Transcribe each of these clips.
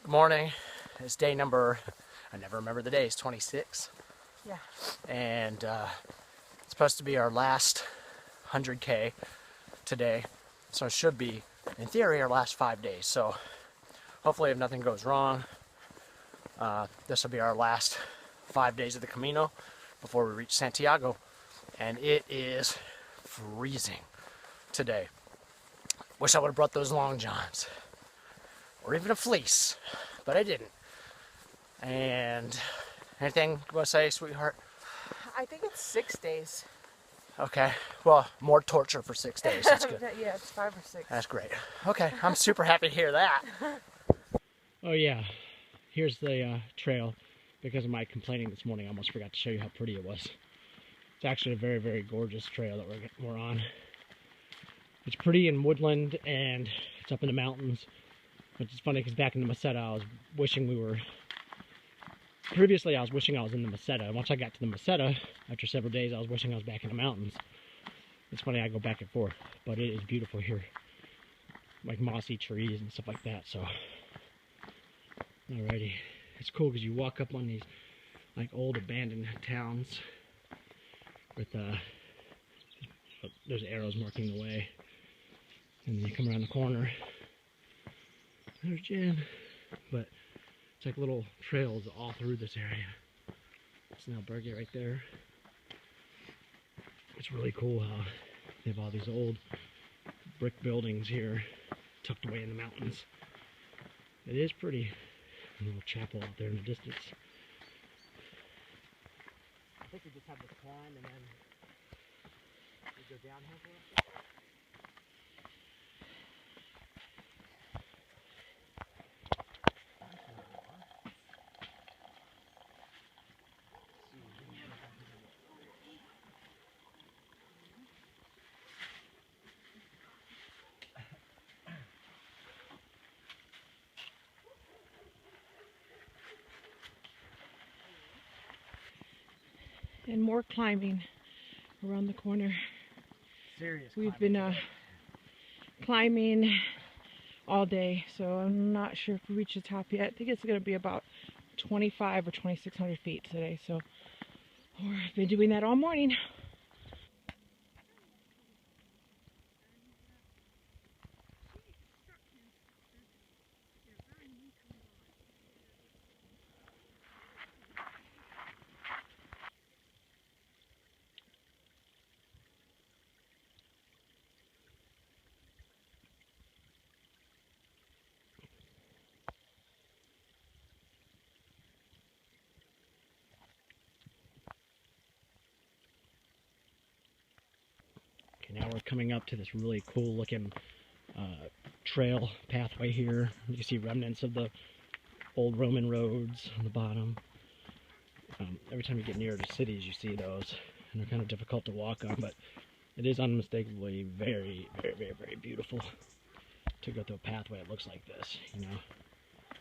Good morning. It's day number, I never remember the day, it's 26. Yeah. And it's supposed to be our last 100K today. So it should be, in theory, our last 5 days. So hopefully if nothing goes wrong, this will be our last 5 days of the Camino before we reach Santiago. And it is freezing today. Wish I would have brought those long johns. Or even a fleece, but I didn't. And anything you want to say, sweetheart? I think it's 6 days. Okay, well, more torture for 6 days, that's good. Yeah, it's 5 or 6. That's great. Okay, I'm super happy to hear that. Oh yeah, here's the trail. Because of my complaining this morning, I almost forgot to show you how pretty it was. It's actually a very, very gorgeous trail that we're on. It's pretty in woodland and it's up in the mountains. Which is funny because back in the Meseta, I was wishing we were... Previously, I was wishing I was in the Meseta. And once I got to the Meseta, after several days, I was wishing I was back in the mountains. It's funny, I go back and forth. But it is beautiful here. Like mossy trees and stuff like that, so... Alrighty. It's cool because you walk up on these, like, old abandoned towns. With, there's arrows marking the way. And then you come around the corner. There's Jen, but it's like little trails all through this area. It's now Berge right there. It's really cool how they have all these old brick buildings here tucked away in the mountains. It is pretty. A little chapel out there in the distance. I think we just have this climb and then we go downhill for it. And more climbing around the corner. Serious We've been climbing all day, so I'm not sure if we reach the top yet. I think it's going to be about 25 or 2,600 feet today, so we've been doing that all morning. Okay, now we're coming up to this really cool looking trail pathway here. You can see remnants of the old Roman roads on the bottom. Every time you get near to cities you see those, and they're kind of difficult to walk on, but it is unmistakably very, very, very, very beautiful to go through a pathway that looks like this, you know.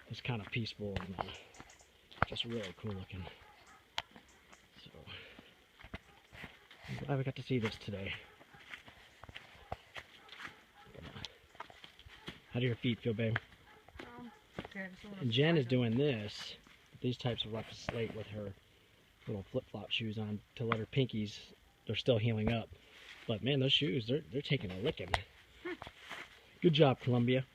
It's kind of peaceful and just really cool looking. So, I'm glad we got to see this today. How do your feet feel, babe? Okay, And Jen is doing this, these types of rough slate with her little flip-flop shoes on to let her pinkies, they're still healing up. But man, those shoes, they're taking a licking. Good job, Columbia.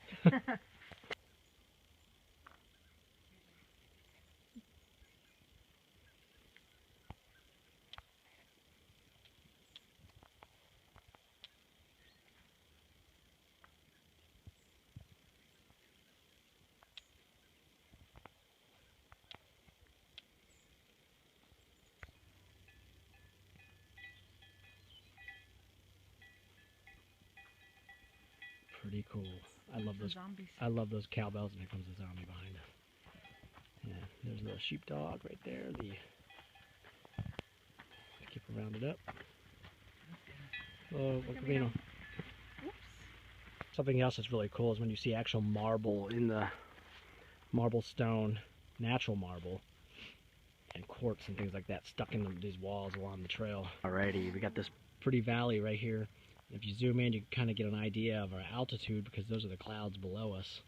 Pretty cool. I love those. Zombies. I love those cowbells, and here comes the zombie behind us. Yeah, there's a little sheepdog right there. Keep her rounded up. Oh, Camino. Something else that's really cool is when you see actual marble in the marble stone, natural marble, and quartz and things like that stuck in these walls along the trail. Alrighty, we got this pretty valley right here. If you zoom in, you can kind of get an idea of our altitude because those are the clouds below us.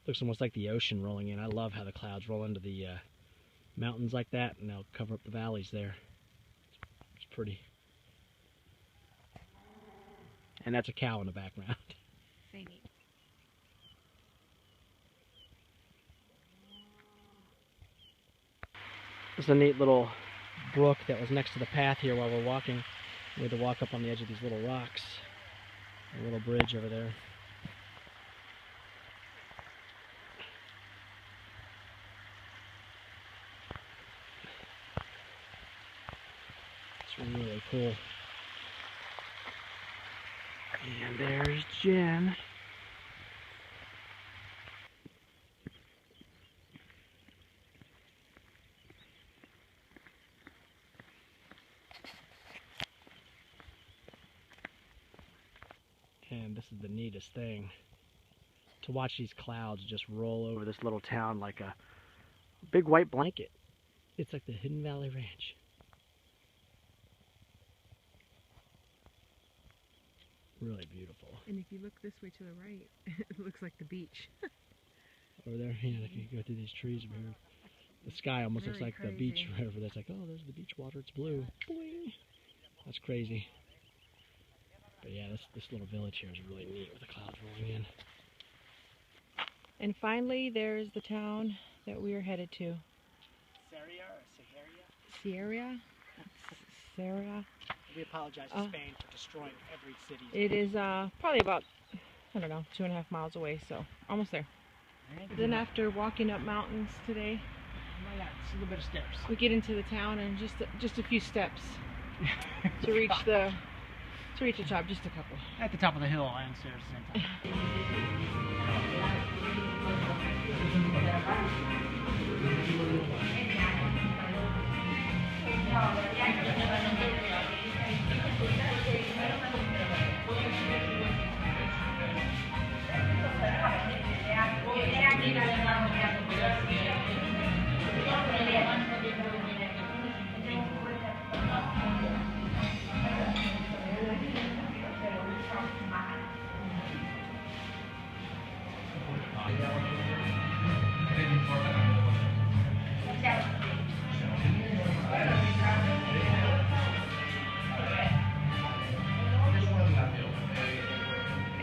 Looks almost like the ocean rolling in. I love how the clouds roll into the mountains like that, and they'll cover up the valleys there. It's pretty. And that's a cow in the background. Very neat. There's a neat little brook that was next to the path here while we're walking. We had to walk up on the edge of these little rocks. A little bridge over there. It's really cool. And there's Jen. And this is the neatest thing, to watch these clouds just roll over this little town like a big white blanket. It's like the Hidden Valley Ranch. Really beautiful. And if you look this way to the right, it looks like the beach. Over there, yeah, like you go through these trees over here. The sky almost looks like the beach right over there. It's like, oh, there's the beach water, it's blue. Boing. That's crazy. But yeah, this little village here is really neat with the clouds rolling in. And finally, there's the town that we are headed to. Sarria or Sarria? Sarria. We apologize to Spain for destroying every city. It is probably about, I don't know, 2.5 miles away, so almost there. Then after walking up mountains today, it's a little bit of steps. we get into the town and just a few steps to reach the top, just a couple. At the top of the hill and stairs at the same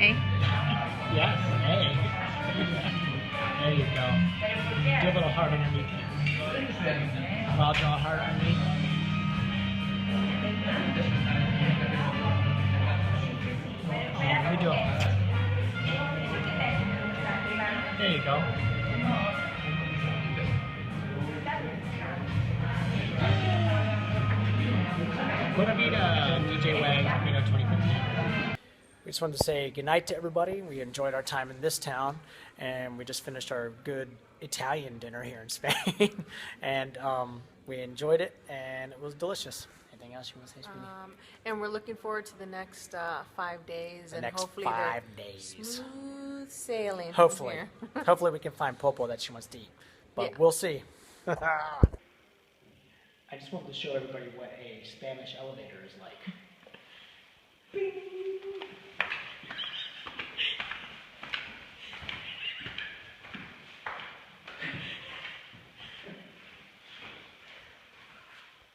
Hey. Yes, hey. There you go. Do a little heart underneath here. I'll draw a heart underneath. Let me do it. There you go. Buena Vida, DJ Wang, CAMINO 2015. We just wanted to say goodnight to everybody. We enjoyed our time in this town, and we just finished our good Italian dinner here in Spain. And we enjoyed it, and it was delicious. Anything else you want to say, Speedy? And we're looking forward to the next 5 days, and next hopefully 5 days. Smooth sailing. Hopefully. From here. Hopefully we can find Popo that she wants to eat. But Yeah. we'll see. I just wanted to show everybody what a Spanish elevator is like.